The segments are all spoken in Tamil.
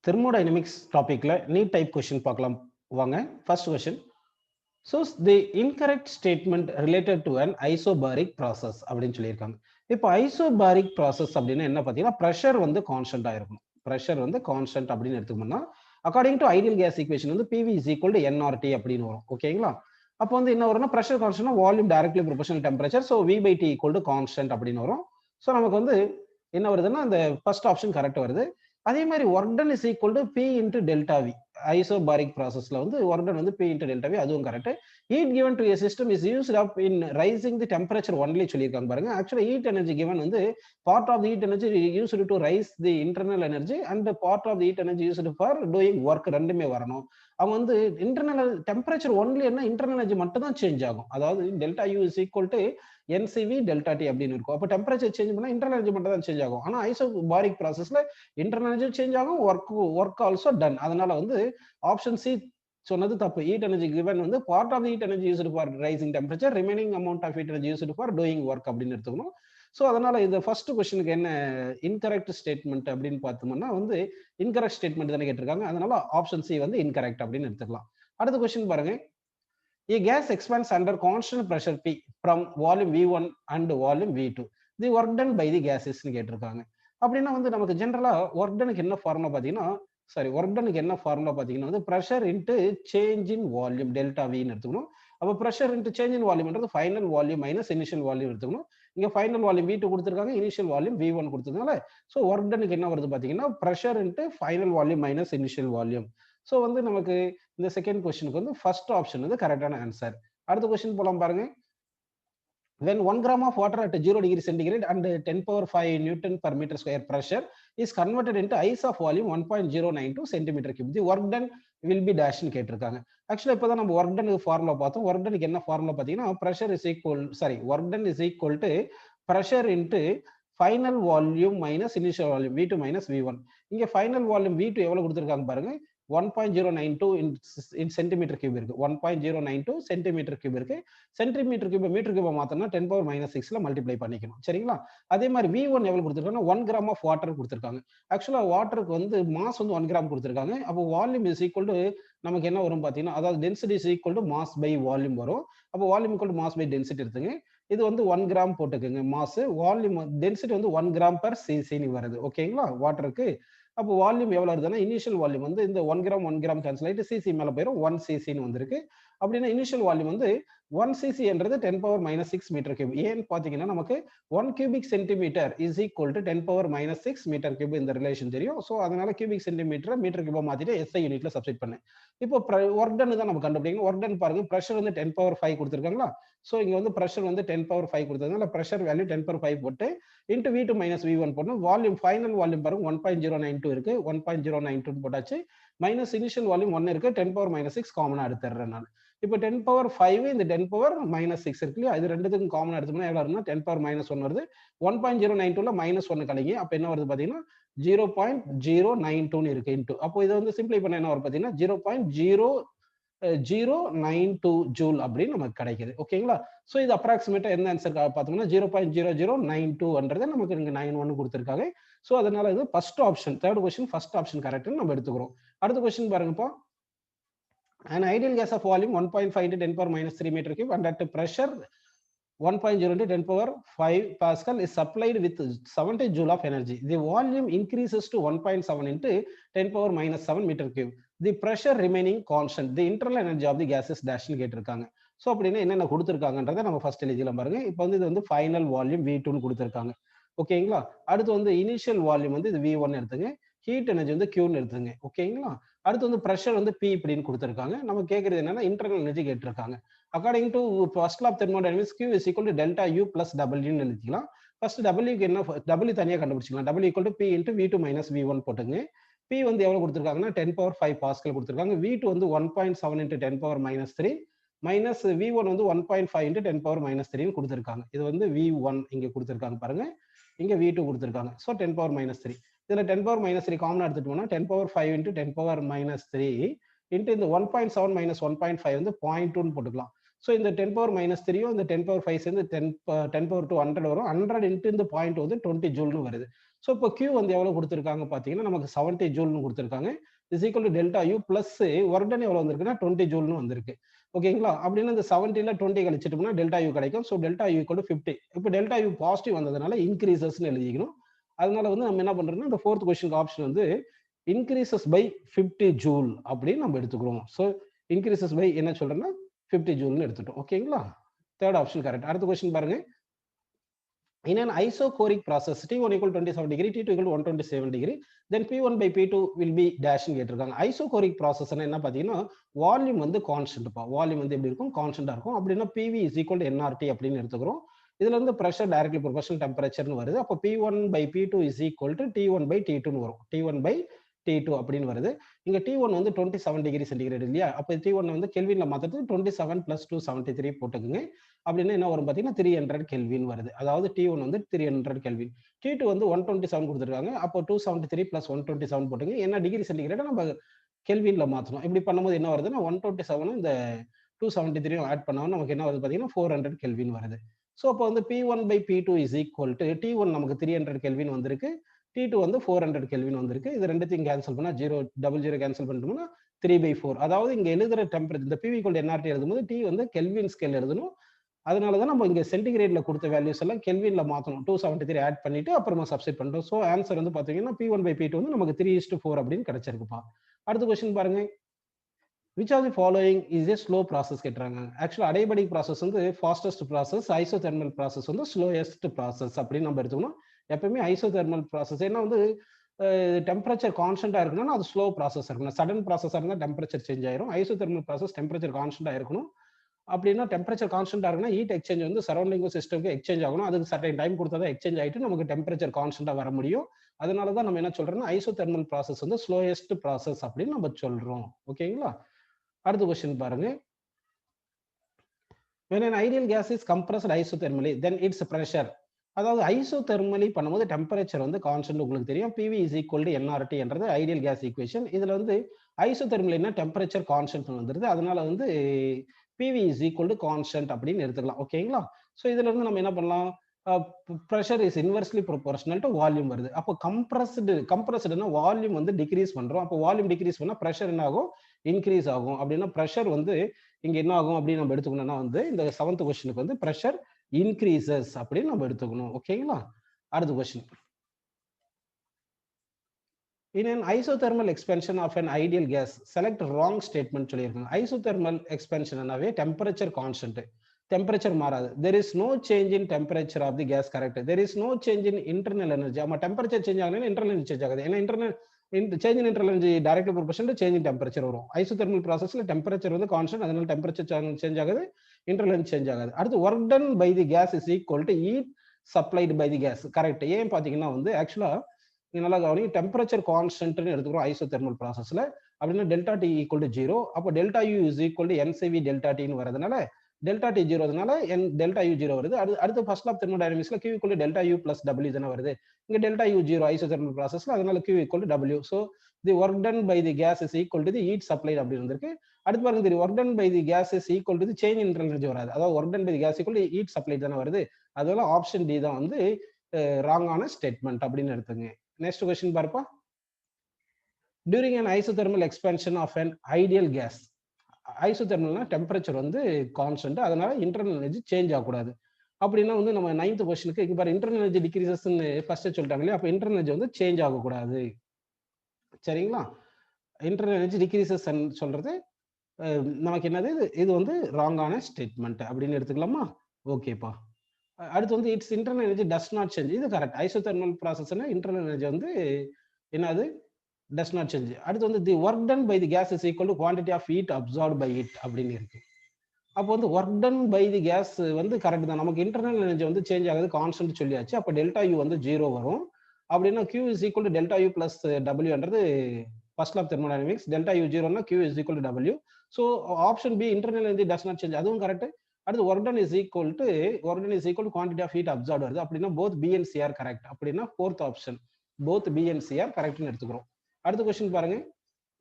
thermodynamics topicல நீட் டைப் கொஸ்டின் பார்க்கலாம் வாங்க. First question. So the incorrect statement related to an isobaric process அப்படின்னு சொல்லியிருக்காங்க. இப்போ isobaric process அப்படின்னா என்ன பார்த்தீங்கன்னா pressure வந்து கான்ஸ்டன்டா இருக்கணும். pressure வந்து கான்ஸ்டன்ட் அப்படின்னு எடுத்துக்கணும்னா according to ideal gas equation வந்து PV is equal to nRT அப்படின்னு வரும். ஓகேங்களா? அப்போ வந்து என்ன வரும்னா pressure கான்ஸ்டன்ட்னா volume directly proportional temperature, so V by T equal to constant அப்படின்னு வரும். ஸோ நமக்கு வந்து என்ன வருதுன்னா அந்த ஃபர்ஸ்ட் ஆப்ஷன் கரெக்ட் வருது. அதே மாதிரி work done is equal to P into delta V. Isobaric ப்ராசஸ்ல வந்து ஒர்க் டன் வந்து பி இன்டு டெல்டா வி, அதுவும் correct. Heat given to a system is used up in raising the temperature only சொல்லியிருக்காங்க பாருங்க. ஆக்சுவலா ஹீட் எனர்ஜி கிவன் வந்து part of the heat energy used to raise the internal energy and part of the heat energy used for doing work ரெண்டுமே வரணும். அவங்க வந்து இன்டர்னல் டெம்பரேச்சர் ஒன்லி என்ன இன்டர்னல் எனர்ஜி மட்டும் தான் சேஞ்ச் ஆகும். அதாவது delta U is equal to NCV delta T அப்படின்னு இருக்கும். அப்போ டெம்பரேச்சர் சேஞ்ச் பண்ணா இன்டர்னல் எனர்ஜி மட்டும் தான் சேஞ்ச் ஆகும். ஆனா ஐசோபாரிக் ப்ராசஸ்ல இன்டர்னல் எனர்ஜி சேஞ்ச் ஆகும், ஒர்க் ஆல்சோ டன். அதனால வந்து ஆப்ஷன் சி சொன்னது தப்பு. ஹீட் எனர்ஜி கிவன் வந்து part of heat energy used for raising temperature, remaining amount of heat energy used for doing work அப்படின்னு எடுத்துக்கணும். ஸோ அதனால இந்த ஃபர்ஸ்ட் கொஸ்டினுக்கு என்ன இன்கரெக்ட் ஸ்டேட்மெண்ட் அப்படின்னு பார்த்தோம்னா வந்து இன்கரெக்ட் ஸ்டேட்மெண்ட் தானே கேட்டிருக்காங்க. அதனால ஆப்ஷன் சி வந்து இன்கரெக்ட் அப்படின்னு எடுத்துக்கலாம். அடுத்த கொஸ்டின் பாருங்க. A gas expands under constant pressure P from volume V1 and volume V2. The work done by the gases னு கேட்டிருக்காங்க. அப்படின்னா வந்து நமக்கு ஜெனரலா ஒர்க் டனுக்கு என்ன ஃபார்முலா பார்த்தீங்கன்னா ஒர்க் டனுக்கு என்ன ஃபார்முலா பார்த்தீங்கன்னா வந்து pressure into change in volume delta வின்னு எடுத்துக்கணும். அப்போ ப்ரெஷர் இன்ட்டு சேஞ்ச் இன் வால்யூம்ன்றது final volume minus initial volume எடுத்துக்கணும். இங்க ஃபைனல் வால்யூம் V2 கொடுத்துருக்காங்க, இனிஷியல் வால்யூம் V1 கொடுத்துருக்காங்க. ஸோ ஒர்க் டனுக்கு என்ன வருது பார்த்தீங்கன்னா pressure into final volume minus initial volume. So வந்து நமக்கு இந்த செகண்ட் கொஸ்டினுக்கு வந்து ஃபர்ஸ்ட் ஆப்ஷன் வந்து கரெக்டான ஆன்சர். அடுத்த கொஸ்டின் போலாம் பாருங்க. When 1 gram of water at 0 degree centigrade and 10 power 5 Newton per meter square pressure is converted into ice of volume 1.092 centimeter cube. The work done will be dash னு கேட்டிருக்காங்க. ஆக்சுவலா இப்பதான் நம்ம ஒர்க் டனுக்கு ஃபார்முலா பார்த்தோம். ஒர்க் டனுக்கு என்ன ஃபார்முலா பார்த்தீங்கன்னா pressure is equal work done is equal to pressure into final volume minus initial volume V2 minus V1. இங்க ஃபைனல் வால்யூம் V2 எவ்வளவு கொடுத்திருக்காங்க பாருங்க. 1.092 இன் சென்டிமீட்டர் கியூப் இருக்கு. 1.092 சென்டிமீட்டர் கியூப் இருக்கு. சென்டிமீட்டர் கியூப் மீட்டர் கியூப் மாத்தனா 10 பவர் மைனஸ் 6ல மல்டிப்ளை பண்ணிக்கணும். சரிங்களா? அதே மாதிரி V1 எவ்வளவு கொடுத்திருக்காங்க? 1 கிராம் ஆஃப் வாட்டர் கொடுத்திருக்காங்க. ஆக்சுவலா வாட்டருக்கு வந்து மாஸ் வந்து 1 கிராம் கொடுத்திருக்காங்க. அப்போ வால்யூம் இஸ் ஈக்குவல் டு நமக்கு என்ன வரும் பாத்தீங்கன்னா, அதாவது density is equal to mass by volume வரும். அப்போ volume equal to mass by density எடுத்துங்க. இது வந்து 1 கிராம் போட்டுக்குங்க மாஸ். வால்யூம் டென்சிட்டி வந்து 1 கிராம் பர் சிசின்னு வருது. ஓகேங்களா? வாட்டருக்கு. அப்போ வால்யூம் எவ்வளவு வருதுன்னா இனிஷியல் வால்யூம் வந்து இந்த 1 கிராம் கேன்சல் ஆயிட்டு சிசி மேல போயிடும். 1 சிசின்னு வந்திருக்கு. அப்படின்னா இனிஷியல் வால்யூம் வந்து 1 சிசி என்றது 10 பவர் மைனஸ் 6 மீட்டர் கியூப். ஏன்னு பாத்தீங்கன்னா நமக்கு 1 cubic centimetre is equal to 10 power minus 6 metre cube இந்த ரிலேஷன் தெரியும். ஸோ அதனால கியூபிக் சென்டிமீட்டர் மீட்டர் கியூபா மாத்திட்டு SI யூனிட்ல சப்ஸ்டிட் பண்ணேன். இப்போ ஒர்க் டன் தான் நம்ம கண்டுபிடிக்கணும். ஒர்க் டன் பாருங்க, ப்ரெஷர் வந்து 10 பவர் 5 கொடுத்துருக்காங்களா. ஸோ இங்க வந்து ப்ரெஷர் வந்து 10 பவர் 5 கொடுத்ததுனால ப்ரெஷர் வேல்யூ 10 பவர் 5 போட்டு இன்ட்டு V2 மைனஸ் V1 போடணும். வால்யூம் ஃபைனல் வால்யூம் பாருங்க 1.092 இருக்கு. 1.092 போட்டாச்சு. மைனஸ் இனிஷியல் வால்யூம் 1 இருக்கு. 10 பவர் மைனஸ் 6 காமனா எடுத்துறேன் நான். இப்போ 10 பவர் 5 இந்த 10 பவர் மைனஸ் 6 இருக்கு இல்லையா, இது ரெண்டுத்துக்கும் காமனா எடுத்தோம்னா எவ்வளவு வருதுன்னா 10 பவர் மைனஸ் 1 வருது. 1.092ல மைனஸ் 1 கழிங்க. அப்போ என்ன வருது பாத்தீங்கன்னா 0.092 இருக்கு இன்ட்டு. அப்போ இதை வந்து சிம்பிளை பண்ண என்ன வரும் பாத்தீங்கன்னா 0.092 ஜூல் அப்படின்னு நமக்கு கிடைக்குது. ஓகேங்களா? சோ இது அப்ராக்சிமேட்டா என்ன ஆன்சர் பார்த்தோம்னா 0.0092 நமக்கு இங்க 91 கொடுத்திருக்காங்க. சோ அதனால இது first option, third question first option கரெக்ட்னு நம்ம எடுத்துக்கிறோம். அடுத்த क्वेश्चन பாருங்கப்பா. An ideal gas of volume 1.5 into 10 power minus 3 meter cube and at pressure 1.0 into 10 power 5 Pascal is supplied with 70 joule of energy. The volume increases to 1.7 into 10 power minus 7 meter cube. The pressure remaining constant. The internal energy of the gas is dash னு கேட்டிருக்காங்க. ஸோ அப்படின்னா என்னென்ன கொடுத்துருக்காங்கன்றதை நம்ம ஃபர்ஸ்ட் எழுதிக்கலாம் பாருங்க. இப்போ வந்து இது வந்து ஃபைனல் வால்யூம் V2ன்னு கொடுத்துருக்காங்க. ஓகேங்களா? அடுத்து வந்து இனிஷியல் வால்யூம் வந்து இது V1 எடுத்துங்க. ஹீட் எனர்ஜி வந்து Qன்னு எடுத்துங்க. ஓகேங்களா? அடுத்து வந்து ப்ரெஷர் வந்து P இப்படின்னு கொடுத்துருக்காங்க. நம்ம கேட்கறது என்னன்னா இன்டர்னல் எனர்ஜி கேட்டிருக்காங்க. According to first law of thermodynamics, Q is equal to delta U plus W ன்னு எழுதிக்கலாம். ஃபர்ஸ்ட் W க்கு என்ன, W தனியா கண்டுபிடிச்சிக்கலாம். W equal to P into V2 minus V1 போட்டுங்க. P வந்து எவ்வளவு கொடுத்திருக்காங்கன்னா 10 power 5 பாஸ்கல் கொடுத்திருக்காங்க. V2 வந்து 1.7 into 10 power minus 3 minus V1 வந்து 1.5 into 10 power minus 3 ன்னு கொடுத்திருக்காங்க. இது வந்து V1 இங்க கொடுத்திருக்காங்க பாருங்க. இங்க V2 கொடுத்திருக்காங்க. So 10 power minus 3. இதுல 10 power minus 3 காமனா எடுத்துட்டோம்னா 10 power 5 into 10 power minus 3 into இந்த 1.7 minus 1.5 வந்து 0.2 ன்னு போட்டுக்கலாம். ஸோ இந்த 10 பவர் மைனஸ் 3யும் இந்த 10 பவர் 5 சேர்ந்து 10 பவர் 2 100 வரும். 100 இன்ட்டு இந்த பாயிண்ட் வந்து 20 ஜூல்னு வருது. ஸோ இப்போ Q வந்து எவ்வளோ கொடுத்துருக்காங்க பார்த்தீங்கன்னா நமக்கு 70 ஜூல்னு கொடுத்துருக்காங்க. Is equal to delta you plus work done எவ்வளோ வந்திருக்குன்னா 20 ஜூல்னு வந்திருக்கு. ஓகேங்களா? அப்படின்னா இந்த 70ல 20 கழிச்சிட்டோம்னா டெல்டா யூ கிடைக்கும். So delta you equal to 50. இப்போ டெல்டா யூ பாசிட்டிவ் வந்ததுனால இன்க்ரீசஸ்ன்னு எழுதிக்கணும். அதனால வந்து நம்ம என்ன பண்றோம்னா இந்த 4th கொஸ்டின் ஆப்ஷன் வந்து இன்க்ரீசஸ் பை 50 ஜூல் அப்படின்னு நம்ம எடுத்துக்கிறோம். ஸோ இன்க்ரீசஸ் பை என்ன சொல்றேன்னா 50 ஜூல்னு எடுத்துட்டோம். ஓகேங்களா? Third option correct. அடுத்த கொஸ்டின் பாருங்க. In an isochoric process, T1 equal 27 degree, T2 equal 127 degree, then P1 by P2 will be dash கேட்டிருக்காங்க. ஐசோகோரிக் ப்ராசஸ் என்ன பார்த்தீங்கன்னா வால்யூம் வந்து கான்ஸ்டன்ட்ப்பா. வால்யூம் வந்து எப்படி இருக்கும்? கான்ஸ்டன்டா இருக்கும். அப்படின்னா PV is equal to nRT அப்படின்னு எடுத்துக்கிறோம். இதுல இருந்து பிரஷர் டைரக்ட்லி ப்ரொபோர்ஷனல் டெம்பரேச்சர்னு வருது. அப்போ P1 by P2 is equal to T1 by T2ன்னு வரும். T1 by T2 அப்படின்னு வருது. இங்க T1 வந்து 27 டிகிரி சென்டிகிரேட் இல்லையா? அப்போ T1 வந்து கெல்வின்ல மாத்துறது 27 plus 273 போட்டுக்குங்க. அப்படின்னா என்ன வரும் பார்த்தீங்கன்னா 300 கெல்வின் வருது. அதாவது T1 வந்து 300 கெல்வின். T2 வந்து 127 கொடுத்துருக்காங்க. அப்போ 273 plus 127 போட்டுங்க. என்ன டிகிரி சென்டிகிரேட் நம்ம கெல்வின்ல மாற்றணும். இப்படி பண்ணும்போது என்ன வருதுன்னா 127 இந்த 273 ஆட் பண்ணாலும் நமக்கு என்ன வருது பார்த்தீங்கன்னா 400 கெல்வின் வருது. ஸோ அப்போ வந்து P1 by P2 is equal to T1 நமக்கு 300 கெல்வின் வந்திருக்கு. T2 வந்து 400 கெல்வின் வந்திருக்கு. இது ரெண்டுத்தையும் கேன்சல் பண்ணா 0 கேன்சல் பண்ணிட்டோம்னா 3/4. அதாவது இங்க எழுதுற டெம்பரேச்சர் இந்த PV = nRT எழுதும்போது T வந்து கெல்வின் ஸ்கேல் எழுதணும். அதனால தான் நம்ம இங்க சென்டிகிரேட்ல கொடுத்த வேல்யூஸ் எல்லாம் கெல்வின்ல மாத்தணும். 273 ஆட் பண்ணிட்டு அப்புறமா சப்ஸ்டிட் பண்றோம். சோ ஆன்சர் வந்து பாத்தீங்கன்னா P1 by P2 வந்து நமக்கு 3:4 அப்படின்னு கிடைச்சிருக்குப்பா. அடுத்த क्वेश्चन பாருங்க. Which of the following is a slow process கேட்றாங்க. ஆக்சுவலா அடிபடிக் ப்ராசஸ் வந்து ஃபாஸ்டஸ்ட் ப்ராசஸ், ஐசோதெர்மல் ப்ராசஸ் வந்து ஸ்லோயஸ்ட் ப்ராசஸ் அப்படின்னு நம்ம எடுத்துக்கணும். எப்பவுமே ஐசோதெர்மல் ப்ராசஸ் ஏன்னா வந்து டெம்பரேச்சர் கான்ஸ்டன்டா இருக்கணும்னா அது ஸ்லோ ப்ராசஸ் இருக்கணும். சடன் ப்ராசஸா இருந்தா டெம்பரேச்சர் சேஞ்ச் ஆயிரும். ஐசோதெர்மல் ப்ராசஸ் டெம்பரேச்சர் கான்ஸ்டன்டா இருக்கணும். அப்படின்னா டெம்பரேச்சர் கான்ஸ்டன்டா இருக்குன்னா ஹீட் எக்ஸ்சேஞ்ச் வந்து சரௌண்டிங் சிஸ்டம்க்கு எக்ஸ்சேஞ்ச் ஆகணும். அதுக்கு சர்டைன் டைம் கொடுத்தா தான் எக்ஸ்சேஞ்ச் ஆயிட்டு நமக்கு டெம்பரேச்சர் கான்ஸ்டன்டா வர முடியும். அதனால தான் நம்ம என்ன சொல்றோம்னா ஐசோதெர்மல் ப்ராசஸ் வந்து ஸ்லோயஸ்ட் ப்ராசஸ் அப்படின்னு நம்ம சொல்றோம். ஓகேங்களா? அடுத்த क्वेश्चन பாருங்க. when an ideal gas is compressed isothermally then its pressure, அதாவது ஐசோதெர்மலி பண்ணும்போது டெம்பரேச்சர் வந்து கான்ஸ்டன்ட் உங்களுக்கு தெரியும். PV is equal to nRT என்றது ஐடியல் கேஸ் ஈக்குவேஷன். இதுல வந்து ஐசோதெர்மலினா டெம்பரேச்சர் கான்ஸ்டன்ட் வந்துருது. அதனால வந்து PV is equal to constant அப்படின்னு எடுத்துக்கலாம். ஓகேங்களா? சோ இதுல இருந்து நம்ம என்ன பண்ணலாம்? pressure is inversely proportional to volume வருது. அப்போ கம்ப்ரஸ்டுனா வால்யூம் வந்து டிக்ரீஸ் பண்றோம். அப்போ வால்யூம் டிக்ரீஸ் பண்ணா பிரஷர் என்ன ஆகும்? இன்க்ரீஸ் ஆகும். அப்படின்னா பிரஷர் வந்து இங்க என்ன ஆகும் அப்படின்னு நம்ம எடுத்துக்கணும்னா வந்து இந்த 7th क्वेश्चனுக்கு வந்து பிரஷர் இன்க்ரீசஸ் அப்படின்னு நம்ம எடுத்துக்கணும். ஓகேங்களா? அடுத்த question. In an isothermal expansion of an ideal gas, select wrong statement சொல்லியிருக்காங்க. isothermal expansionனாவே டெம்பரேச்சர் கான்ஸ்டன்ட். டெம்பரேச்சர் மாறாது. there is no change in temperature of the gas, correct. there is no change in internal energy. ஆமா டெம்பரேச்சர் சேஞ்ச் ஆகலனா இன்டர்னல் எனர்ஜி சேஞ்ச் ஆகாது. ஏன்னா internal change in internal energy directly proportional change in temperature வரும். ஐசோதெர்மல் ப்ராசஸ்ல டெம்பரேச்சர் வந்து கான்ஸ்டன்ட், அதனால டெம்பரேச்சர் சேஞ்ச் ஆகாது, இன்டர்னல் எனர்ஜி சேஞ்ச் ஆகாது. அடுத்து work done by the gas is equal to heat supplied by the gas, correct. ஏன் பாத்தீங்கன்னா வந்து ஆக்சுவலா நீங்க நல்லா கவனிங்க, டெம்பரேச்சர் கான்ஸ்டன்ட்னு எடுத்துக்கிறோம் ஐசோதெர்மல் ப்ராசஸ்ல. அப்படின்னா டெல்டா T ஈக்குவல் டு 0. அப்போ delta U is equal to NCV delta Tன்னு வரதுனால டெல்டா T 0 டெல்டா U 0 வருது. அடுத்து ஃபர்ஸ்ட் லா தெர்மோடைனமிக்ஸ்ல Q equal to delta U plus W தானே வருது. இங்க டெல்டா U 0 ஐசோதெர்மல் ப்ராசஸ்ல, அதனால Q equal to W. So the work done by the gas is equal to the heat supplied அப்படி இருந்திருக்கு. அடுத்து பாருங்க the work done by the gas is equal to the change in internal energy வராது. அதாவது work done by the gas equal to heat supplied தானே வருது. அதனால ஆப்ஷன் டி தான் வந்து ராங்கான ஸ்டேட்மெண்ட் அப்படின்னு எடுத்துங்க. நெக்ஸ்ட் क्वेश्चन பாருப்பா. during an isothermal expansion of an ideal gas, ஐசோதெர்மல்னா டெம்பரேச்சர் வந்து கான்ஸ்டன்ட், அதனால இன்டர்னல் எனர்ஜி சேஞ்ச் ஆகக்கூடாது. அப்படின்னா வந்து நம்ம 9th क्वेश्चனுக்கு இங்க பாரு இன்டர்னல் எனர்ஜி டிக்ரீசஸ்ன்னு ஃபர்ஸ்ட் சொல்லிட்டாங்க இல்லையா? அப்போ இன்டர்னல் எனர்ஜி வந்து சேஞ்ச் ஆகக்கூடாது. சரிங்களா? இன்டர்னல் எனர்ஜி டிக்ரீசஸ் சொல்றது நமக்கு என்னது? இது வந்து ராங்கான ஸ்டேட்மெண்ட் அப்படின்னு எடுத்துக்கலாமா? ஓகேப்பா. அடுத்து வந்து its internal energy does not change, இது கரெக்ட். ஐசோதெர்மல் ப்ராசஸ்னா இன்டர்னல் எனர்ஜி வந்து என்னது? Does not change. அடுத்து வந்து the work done by the gas is equal to quantity of heat absorbed by it அப்படின்னு இருக்கு. அப்போ வந்து work done by the gas வந்து கரெக்ட் தான். நமக்கு இன்டர்னல் எனர்ஜி வந்து சேஞ்ச் ஆகுது கான்ஸ்டன்ட் சொல்லியாச்சு. அப்போ டெல்டா U வந்து 0 வரும். அப்படின்னா Q is equal to delta U plus Wன்றது first law thermodynamics. Delta U 0னா Q is equal to W. So option B internal energy does not change, அதுவும் கரெக்ட். அடுத்து work done is equal to quantity of heat absorbed வருது. அப்படின்னா both B and C are correct. அப்படின்னா 4th option both B and C are கரெக்ட்னு எடுத்துக்கிறோம். அடுத்த क्वेश्चन பாருங்க.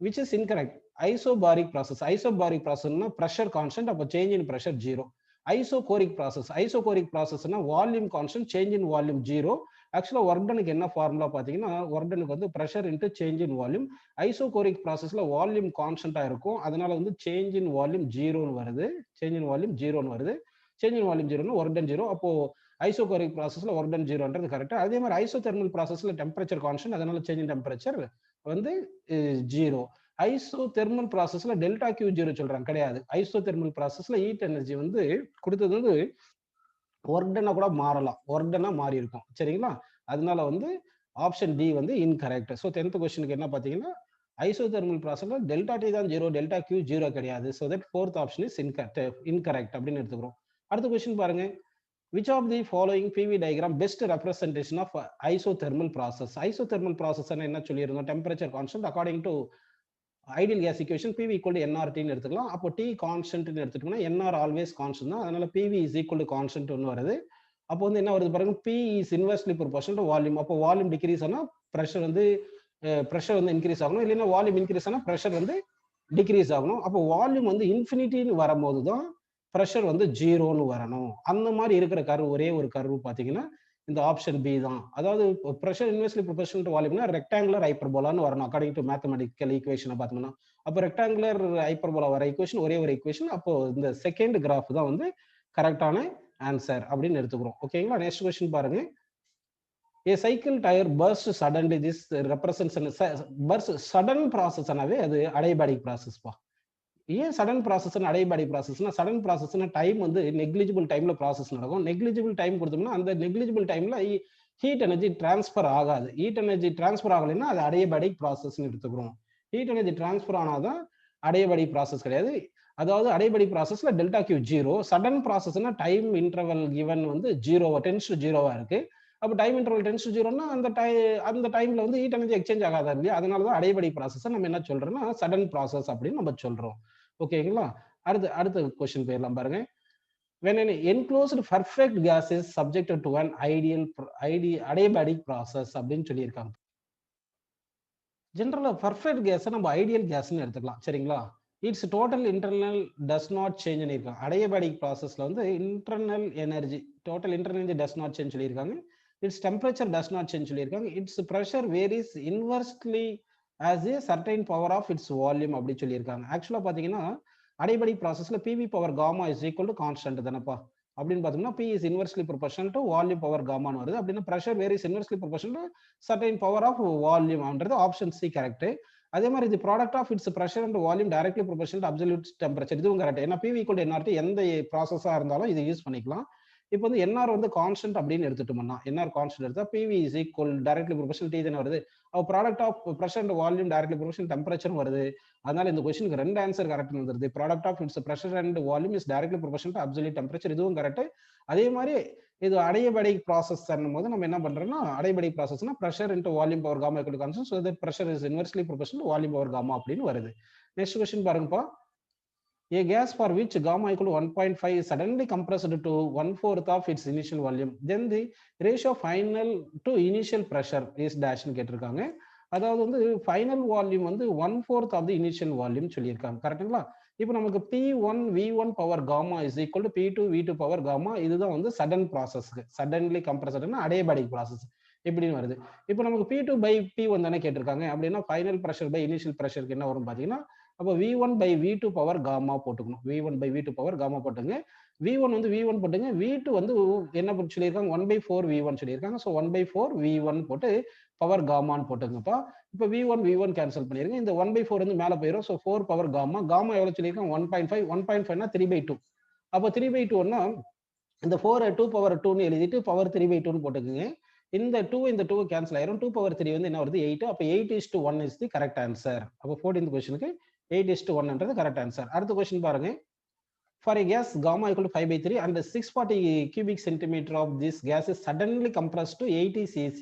which is incorrect? Isobaric process. Isobaric ப்ராசஸ்னா பிரஷர் கான்ஸ்டன்ட், அப்ப change in pressure 0. Isochoric ப்ராசஸ்னா volume constant, change in volume 0. ஆக்சுவலா ஒர்க் டனுக்கு என்ன ஃபார்முலா பாத்தீங்கன்னா, ஒர்க் டனுக்கு வந்து pressure into change in volume. Isochoric ப்ராசஸ்ல வால்யூம் கான்ஸ்டன்டா இருக்கும். அதனால வந்து சேஞ்ச் இன் வால்யூம் 0ன்னு வருது. சேஞ்ச் இன் வால்யூம் 0ன்னு வருது. சேஞ்ச் இன் வால்யூம் 0ன்னா ஒர்க் டன் 0. அப்போ ஐசோகோரிக் ப்ராசஸ்ல ஒர்க் டன் 0ன்றது கரெக்ட். அதே மாதிரி ஐசோதெர்மல் ப்ராசஸ்ல டெம்பரேச்சர் கான்ஸ்டன்ட், அதனால சேஞ்ச் இன் டெம்பரேச்சர் வந்து 0. ஐசோதெர்மல் ப்ராசஸ்ல டெல்டா கியூ 0 சொல்றாங்க, கிடையாது. ஐசோதெர்மல் ப்ராசஸ்ல ஹீட் எனர்ஜி வந்து கொடுத்தது வந்து ஒர்க் டன்னா கூட மாறலாம், ஒர்க் டன்னா மாறி இருக்கும், சரிங்களா? அதனால வந்து ஆப்ஷன் டி வந்து இன்கரெக்ட். ஸோ 10th கொஸ்டினுக்கு என்ன பார்த்தீங்கன்னா, ஐசோதெர்மல் ப்ராசஸ்ல டெல்டா டி தான் 0, டெல்டா கியூ 0 கிடையாது. So that 4th option is incorrect அப்படின்னு எடுத்துக்கிறோம். அடுத்த கொஸ்டின் பாருங்க. Which of the following PV diagram best representation of isothermal process? Isothermal process என்ன சொல்லியிருந்தோம்? Temperature constant according to ideal gas equation PV equal to NRTன்னு எடுத்துக்கலாம். அப்போ T கான்ஸ்டன்ட்னு எடுத்துட்டோம்னா NR ஆல்வேஸ் கான்ஸ்டன்ட் தான். அதனால PV is equal to constant ஒன்று வருது. அப்போ வந்து என்ன வருது பாருங்க, P is inversely proportional to volume. அப்போ வால்யூம் டிக்ரீஸ் ஆனால் ப்ரெஷர் வந்து இன்க்ரீஸ் ஆகணும், இல்லைன்னா வால்யூம் இன்க்ரீஸ் ஆனால் ப்ரெஷர் வந்து டிக்ரீஸ் ஆகணும். அப்போ வால்யூம் வந்து இன்ஃபினிட்டின்னு வரும்போது தான் ப்ரெஷர் வந்து 0ன்னு வரணும். அந்த மாதிரி இருக்கிற கர்வ், ஒரே ஒரு கர்வ் பார்த்தீங்கன்னா இந்த ஆப்ஷன் பி தான். அதாவது ப்ரெஷர் இன்வெர்ஸ்லி ப்ரொபோர்ஷனல் டு வால்யூம்னா ரெக்டாங்குலர் ஹைப்பர்போலான்னு வரணும் அக்கார்டிங் டு மேத்தமெட்டிக்கல் ஈக்குவேஷனை பார்த்தோம்னா. அப்போ ரெக்டாங்குலர் ஹைப்பர்போலா வர ஈக்குவேஷன் ஒரே ஒரு ஈக்குவேஷன். அப்போ இந்த செகண்ட் கிராஃப் தான் வந்து கரெக்டான ஆன்சர் அப்படின்னு எடுத்துக்கிறோம். ஓகேங்களா? நெக்ஸ்ட் கொஸ்டின் பாருங்க. A cycle tire burst suddenly. This represents burst sudden process னாவே அது அடைபாடிக் ப்ராசஸ் பா. ஏன் சடன் ப்ராசஸ் அடைபாடிக் ப்ராசஸ்னா, சடன் ப்ராசஸ்னா டைம் வந்து நெக்லிஜிபிள் டைம்ல ப்ராசஸ் நடக்கும். நெக்லிஜிபிள் டைம் கொடுத்தோம்னா அந்த நெக்லிஜிபிள் டைம்ல ஹீட் எனர்ஜி டிரான்ஸ்ஃபர் ஆகாது. ஹீட் எனர்ஜி டிரான்ஸ்ஃபர் ஆகலைன்னா அது அடைபாடிக் ப்ராசஸ்ன்னு எடுத்துக்கிறோம். ஹீட் எனர்ஜி டிரான்ஸ்ஃபர் ஆனாதான் அடைபாடிக் ப்ராசஸ் கிடையாது. அதாவது அடைபாடிக் ப்ராசஸ்ல டெல்டா கியூ 0. சடன் ப்ராசஸ்னா டைம் இன்டர்வல் கிவன் வந்து 0 டென்ஸ் டு 0வா இருக்கு. அப்போ டைம் இன்டர்வல் டென்ஸ் டு 0ன்னா அந்த டைம்ல வந்து ஹீட் எனர்ஜி எக்ஸ்சேஞ்ச் ஆகாது இல்லையா? அதனால தான் அடைபாடிக் ப்ராசஸ் நம்ம என்ன சொல்றோம்னா சடன் ப்ராசஸ் அப்படின்னு நம்ம சொல்றோம். ஓகேங்களா? அடுத்த கொஸ்டின் போயிடலாம் பாருங்க. When an enclosed perfect gas is subjected to an adiabatic process அப்படின்னு சொல்லியிருக்காங்க. ஜெனரலா பர்ஃபெக்ட் கேஸை நம்ம ஐடியல் கேஸ்ன்னு எடுத்துக்கலாம், சரிங்களா? Its total internal does not change பண்ணியிருக்காங்க. அடையபாடிக் ப்ராசஸ்ல வந்து internal energy, total internal energy does not change சொல்லியிருக்காங்க. Its temperature does not change சொல்லியிருக்காங்க. Its pressure varies inversely as a certain power of its volume அப்படி சொல்லியிருக்காங்க. ஆக்சுவலா பாத்தீங்கன்னா அடைபாடிக் ப்ராசஸ்ல PV power gamma is equal to constant தானப்பா. அப்படின்னு பார்த்தோம்னா P is inversely proportional to volume power gamma ன்னு வருது. அப்படின்னா pressure varies inversely proportional to certain power of volume அப்படின்றது ஆப்ஷன் சி கரெக்ட். அதே மாதிரி இது product of its pressure and volume directly proportional to absolute temperature, இதுவும் கரெக்ட். ஏன்னா PV equal to NRT எந்த ப்ராசஸா இருந்தாலும் இது யூஸ் பண்ணிக்கலாம். இப்போ வந்து NR வந்து கான்ஸ்டன்ட் அப்படின்னு எடுத்துட்டோம்னா, NR கான்ஸ்டன்ட் எடுத்தா PV is equal directly proportional T தானே வருது. அப்போ product of pressure and volume directly proportional temperature வருது. அதனால இந்த கொஸ்டினுக்கு ரெண்டு ஆன்சர் கரெக்ட் வந்துருது. Product of its pressure and volume is directly proportional to absolute temperature, இதுவும் கரெக்ட். அதே மாதிரி இது அடையபாடிக் ப்ராசஸ் போது நம்ம என்ன பண்றோம்னா, அடையபாடிக் ப்ராசஸ்னா pressure into volume power gamma equal to constant, so that pressure is inversely proportional to volume power gamma அப்படின்னு வருது. நெக்ஸ்ட் கொஸ்டின் பாருங்கப்பா. A gas for which gamma equal to 1.5 is suddenly compressed to 1/4 of its initial volume, then the ratio final to initial pressure is dash ன்னு கேட்டிருக்காங்க. அதாவது வந்து ஃபைனல் வால்யூம் வந்து 1/4 ஆஃப் தி இனிஷியல் வால்யூம் சொல்லியிருக்காங்க, கரெக்டுங்களா? இப்போ நமக்கு P1 V1 power gamma is equal to P2 V2 power gamma. இதுதான் வந்து சடன் ப்ராசஸ்க்கு, சடன்லி கம்ப்ரஸ்ட்னா அடையபாடிக் ப்ராசஸ் இப்படின்னு வருது. இப்போ நமக்கு P2 பை P1 தானே கேட்டிருக்காங்க. அப்படின்னா ஃபைனல் ப்ரெஷர் பை இனிஷியல் ப்ரெஷருக்கு என்ன வரும் பார்த்தீங்கன்னா, அப்போ V1 by V2 power gamma போட்டுக்கணும். V1 by V2 power gamma போட்டுங்க. V1 வந்து V1 போட்டுங்க. V2 வந்து என்ன சொல்லியிருக்காங்க, 1/4 V1 சொல்லியிருக்காங்க. ஸோ 1/4 V1 போட்டு பவர் காமான்னு போட்டுங்கப்பா. இப்போ V1 கேன்சல் பண்ணிருங்க. இந்த 1/4 வந்து மேலே போயிடும். So 4 power gamma. காமா எவ்வளோ சொல்லியிருக்காங்க, 1.5. 1.5னா 3/2. அப்போ 3/2ன்னா இந்த 4 2 பவர் 2ன்னு எழுதிட்டு பவர் 3/2ன்னு போட்டுக்குங்க. இந்த 2 கேன்சல் ஆயிரும். 2 பவர் 3 வந்து என்ன வருது, 8. அப்போ 8:1 இஸ் தி கரெக்ட் ஆன்சர். அப்போ 14th கொஸ்டினுக்கு 8:1ன்றது கரெக்ட் ஆன்சர். அடுத்த கொஸ்டின் பாருங்க. For a gas gamma equal to 5/3 and 640 cubic centimeter of this gas is suddenly compressed to 80 cc.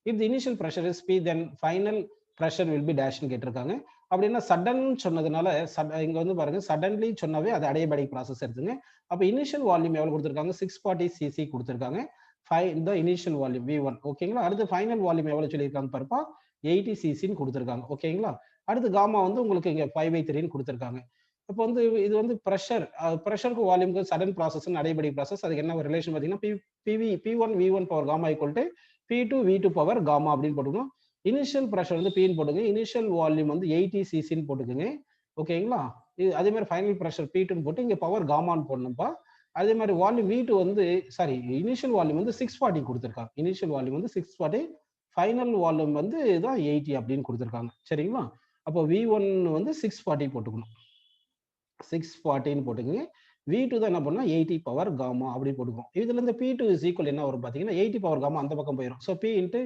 If the initial pressure is P, then final pressure will be dash ன்னு கேட்டிருக்காங்க. அப்படின்னா சடன் சொன்னதுனால இங்க வந்து பாருங்க, சடன்லி சொன்னாவே அது அடையபாடிக் ப்ராசஸ் எடுத்துங்க. அப்போ இனிஷியல் வால்யூம் எவ்வளவு கொடுத்துருக்காங்க, 640 cc கொடுத்துருக்காங்க. இந்த இனிஷியல் வால்யூம் V1. ஓகேங்களா? அடுத்து ஃபைனல் வால்யூம் எவ்வளவு சொல்லியிருக்காங்க பாருப்பா, 80 cc கொடுத்துருக்காங்க. ஓகேங்களா? அடுத்து காமா வந்து உங்களுக்கு இங்க 5/3 கொடுத்துருக்காங்க. இப்போ வந்து இது வந்து ப்ரெஷருக்கு வால்யூமுக்கு சடன் ப்ராசஸ் அடையபாடிக் ப்ராசஸ், அதுக்கு என்ன ஒரு ரிலேஷன் பார்த்தீங்கன்னா, P1 V1 power gamma equal to P2 V2 power gamma அப்படின்னு போட்டுக்கணும். இனிஷியல் ப்ரெஷர் வந்து Pன்னு போட்டுங்க. இனிஷியல் வால்யூம் வந்து 80 cc போட்டுக்குங்க. ஓகேங்களா? இது அதே மாதிரி ஃபைனல் ப்ரெஷர் P2 போட்டு இங்க பவர் காமான்னு போடணும்ப்பா. அதே மாதிரி வால்யூம் V2 வந்து சாரி இனிஷியல் வால்யூம் வந்து 640 கொடுத்துருக்காங்க. இனிஷியல் வால்யூம் வந்து 640, ஃபைனல் வால்யூம் வந்து இதான் 80 அப்படின்னு கொடுத்துருக்காங்க. சரிங்களா? அப்போ V1 வந்து 640 போட்டுக்கணும். 640ன்னு போட்டுக்கங்க. V2 தான் என்ன பண்ணா 80 பவர் காமா அப்படி போட்டுக்கணும். இதுல இருந்து P2 இஸ் ஈக்குவல் என்ன வரும் பாத்தீங்கன்னா 80 பவர் காமா அந்த பக்கம் போயிடும். So P into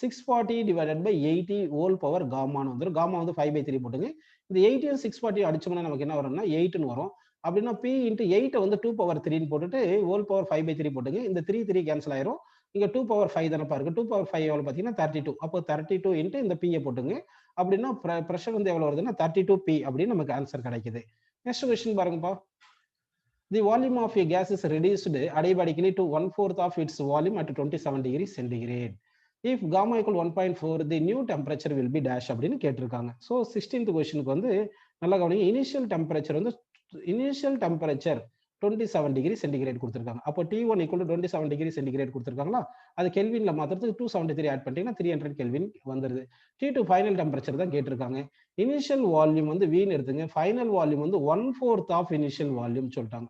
640 divided by 80 whole power காமான்னு வந்துடும். காமா வந்து 5/3 போட்டுங்க. இந்த 80 640 அடிச்சோம்னா நமக்கு என்ன வரும்னா 8ன்னு வரும். அப்படின்னா P இன்ட்டு 8 வந்து 2 பவர் 3ன்னு போட்டுட்டு ஹோல் பவர் 5/3 போட்டுங்க. இந்த 3 கேன்சல் ஆயிரும். இங்க 2 பவர் 5 தானப்பா இருக்கு. 2 பவர் 5 எவ்வளவு பாத்தீங்கன்னா 32. அப்போ 32 இன்ட்டு இந்த P போட்டுங்க. அப்படின்னா ப்ரெஷர் வந்து எவ்வளவு வருதுன்னா 32 P அப்படின்னு நமக்கு ஆன்சர் கிடைக்குது. நெக்ஸ்ட் கொஸ்டின் பாருங்கப்பா. The volume of a gas is reduced adiabatically to 1/4 of its volume at 27 degrees centigrade. If gamma equal 1.4, the new temperature will be dash அப்படின்னு கேட்டிருக்காங்க. ஸோ 16th கொஸ்டினுக்கு வந்து நல்லா கவனிங்க. இனிஷியல் டெம்பரேச்சர் வந்து 27 டிகிரி சென்டிகிரேட் கொடுத்துருக்காங்க. அப்போ T1 equal to 27 degree centigrade கொடுத்துருக்காங்களா? அது கெல்வின்ல மாத்திரத்துக்கு 273 ஆட் பண்ணிட்டீங்கன்னா 300 கெல்வின் வந்துருது. T2 ஃபைனல் டெம்பரேச்சர் தான் கேட்டிருக்காங்க. இனிஷியல் வால்யூம் வந்து Vன்னு எடுத்துங்க. ஃபைனல் வால்யூம் வந்து 1/4 ஆஃப் இனிஷியல் வால்யூம் சொல்லிட்டாங்க.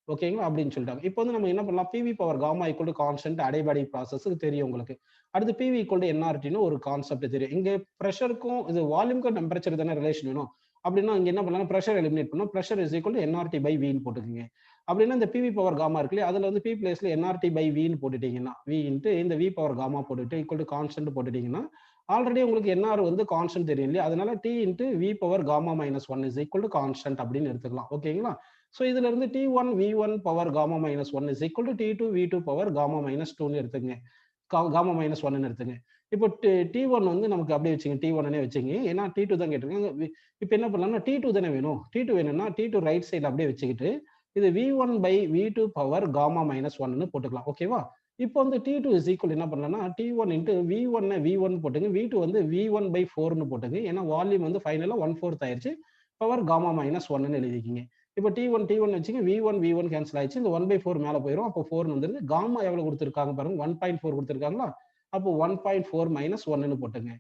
ஓகேங்களா? அப்படின்னு சொல்லிட்டாங்க. இப்போ வந்து நம்ம என்ன பண்ணலாம்? PV power gamma equal to constant adiabatic process தெரியும் உங்களுக்கு. அடுத்து பிவி ஈக்குவல் டு என்ஆர்டின்னு ஒரு கான்செப்ட் தெரியும். இங்க ப்ரெஷருக்கும் இது வால்யூம்க்கும் டெம்பரேச்சர் தானே ரிலேஷன் வேணும். அப்படின்னா இங்க என்ன பண்ணலாம்? ப்ரெஷர் எலிமினேட் பண்ணோம். Pressure is equal to NRT by வின்னு போட்டுக்கோங்க. அப்படின்னா இந்த பிவி பவர் காமா இருக்கு இல்லையா, அதுல வந்து பி பிளேஸ்ல என்ஆர்டி பை வின்னு போட்டுட்டீங்கன்னா வி இன்ட்டு இந்த வி பவர் காமா போட்டுட்டு ஈக்குவல் டு கான்ஸ்டன்ட் போட்டுட்டீங்கன்னா ஆல்ரெடி உங்களுக்கு என்ஆர் வந்து கான்ஸ்டன்ட் தெரியும் இல்லையா, அதனால T into V power gamma minus one is equal to constant அப்படின்னு எடுத்துக்கலாம். ஓகேங்களா? ஸோ இதுல இருந்து T1 V1 power gamma minus one is equal to T2 V2 power gamma minus டூன்னு எடுத்துங்க. காமா மைனஸ் ஒன்னு எடுத்துங்க. இப்போ T1 வந்து நமக்கு அப்படியே வச்சுங்க, T1னே வச்சுங்க. ஏன்னா T2 தான் கேட்டிருக்காங்க. இப்போ என்ன பண்ணலாம்னா T2 தானே வேணும். T2 வேணும்னா T2 ரைட் சைடில் அப்படியே வச்சுக்கிட்டு இது V1 by V2 power gamma minus ஒன்னு போட்டுக்கலாம். ஓகேவா? இப்போ வந்து T2 இஸ் ஈக்குவல் என்ன பண்ணலாம்னா T1 இன்ட்டு V1 போட்டுங்க. V2 வந்து V1 பை 4ன்னு போட்டுங்க. ஏன்னா வால்யூம் வந்து ஃபைனலாக 1/4 ஆயிடுச்சு. பவர் காமா மைனஸ் ஒன்னு எழுதிக்கிங்க. இப்போ T1 வச்சுங்க. V1 கேன்சல் ஆயிடுச்சு. இந்த 1/4 மேலே போயிடும். அப்போ 4 வந்துருது. காமா எவ்வளவு கொடுத்துருக்காங்க பாருங்க, 1.4 கொடுத்துருக்காங்களா? அப்போ 1.4 மைனஸ் ஒன்னு போட்டுங்க.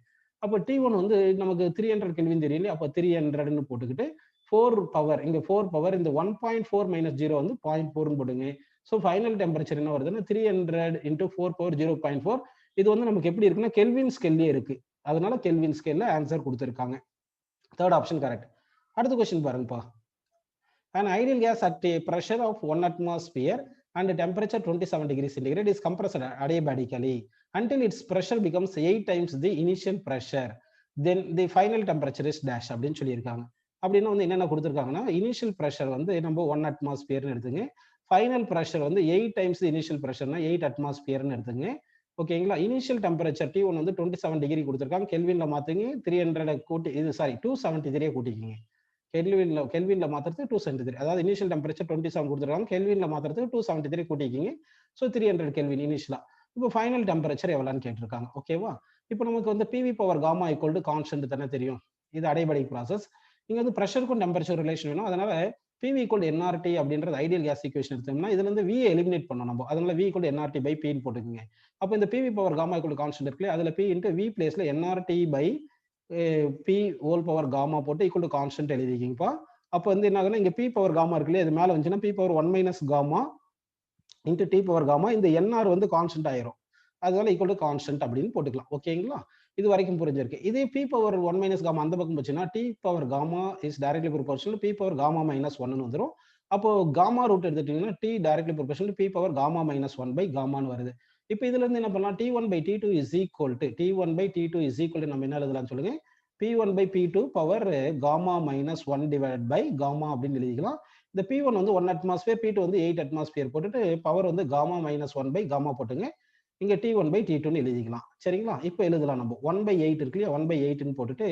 அப்போ T1 வந்து நமக்கு 300 கெல்வின் தெரியல. அப்போ 300ன்னு போட்டுக்கிட்டு 4 பவர் இங்க 4 பவர் இந்த 1.4 மைனஸ் 0 வந்து 0.4ன்னு போடுங்க. ஸோ ஃபைனல் டெம்பரேச்சர் என்ன வருதுன்னா 300 இன்டூ 4 பவர் 0.4. இது வந்து நமக்கு எப்படி இருக்குன்னா கெல்வின் ஸ்கேல்லே இருக்கு. அதனால கெல்வின் ஸ்கேல்ல ஆன்சர் கொடுத்துருக்காங்க. Third option correct. அடுத்த கொஸ்டின் பாருங்கப்பா. An ideal gas at a pressure of 1 atmosphere and temperature 27 degrees centigrade is compressed adiabatically until its pressure becomes 8 times the initial pressure. Then the final temperature is dash அப்படின்னு சொல்லியிருக்காங்க. அப்படின்னா வந்து என்னென்ன கொடுத்துருக்காங்கன்னா இனிஷியல் ப்ரெஷர் வந்து நம்ம 1 atmosphereன்னு எடுத்துங்க. ஃபைனல் ப்ரெஷர் வந்து 8 டைம்ஸ் இனிஷியல் ப்ரெஷர்னா 8 atmosphereன்னு எடுத்துங்க. ஓகேங்களா? இனிஷியல் டெம்பரேச்சர் T1 வந்து 27 டிகிரி கொடுத்துருக்காங்க. கெல்வின்ல மாத்துங்க. 300 கூட்டி இது சாரி 273 கூட்டிக்கிங்க. கெல்வின்ல மாத்திரத்துக்கு 273, அதாவது இனிஷியல் டெம்பரேச்சர் 27 கொடுத்துருக்காங்க. கெல்வின்ல மாத்திரத்துக்கு 273 கூட்டிக்கிங்க. ஸோ 300 கெல்வின் இனிஷியலா. இப்போ ஃபைனல் டெம்பரேச்சர் எவ்வளோன்னு கேட்டிருக்காங்க. ஓகேவா? இப்போ நமக்கு வந்து P V power gamma equal to constant தானே தெரியும். இது அடைபடி ப்ராசஸ். இங்க வந்து ப்ரெஷருக்கும் டெம்பரேச்சர் ரிலேஷன் வேணும். அதனால பிவி ஈக்குவல் என்ஆர்டி அப்படின்றது ஐடியல் கேஸ் ஈக்குவேஷன் எடுத்தோம்னா இதுல இருந்து வி எலிமினேட் பண்ணணும் நம்ம. அதனால வி ஈக்குவல் என்ஆர்டி பை பின்னு போட்டுக்கோங்க. அப்போ இந்த P V power gamma equal constant இருக்குல்ல, அதுல பி இன்ட்டு வி பிளேஸ்ல NRT by P whole power gamma போட்டு ஈக்குவல் டு கான்ஸ்டன்ட் எழுதிக்கிங்கப்பா. அப்போ வந்து என்ன ஆகுதுன்னா இங்க பி பவர் காமா இருக்குல்லையா, இது மேல வந்துச்சுன்னா P power 1 minus gamma into T power gamma. இந்த என்ஆர் வந்து கான்ஸ்டன்ட் ஆயிரும். அதனால ஈக்குவல் டு கான்ஸ்டன்ட் அப்படின்னு போட்டுக்கலாம். ஓகேங்களா? இது வரைக்கும் புரிஞ்சிருக்கு. இதே பி பவர் 1 மைனஸ் காமா அந்த பக்கம் போச்சுன்னா T power gamma is directly proportional P power gamma minus ஒன்னு வந்துடும். அப்போ காமா ரூட் எடுத்துட்டீங்கன்னா T directly proportional P power gamma minus one by காமான்னு வருது. இப்போ இதுல இருந்து என்ன பண்ணலாம்? T1 by T2 is equal to T1 by T2 is equal to நம்ம என்ன எழுதலாம் சொல்லுங்க? P1 by P2 power gamma minus one divide by gamma அப்படின்னு எழுதிக்கலாம். இந்த P1 வந்து 1 atmosphere, P2 வந்து 8 atmosphere போட்டுட்டு பவர் வந்து gamma minus one by gamma போட்டுங்க. இங்க T1 by T2ன்னு எழுதிக்கலாம். சரிங்களா? இப்போ எழுதலாம் நம்ம 1 by 8 இருக்கு இல்லையா, 1 by 8ன்னு போட்டுட்டு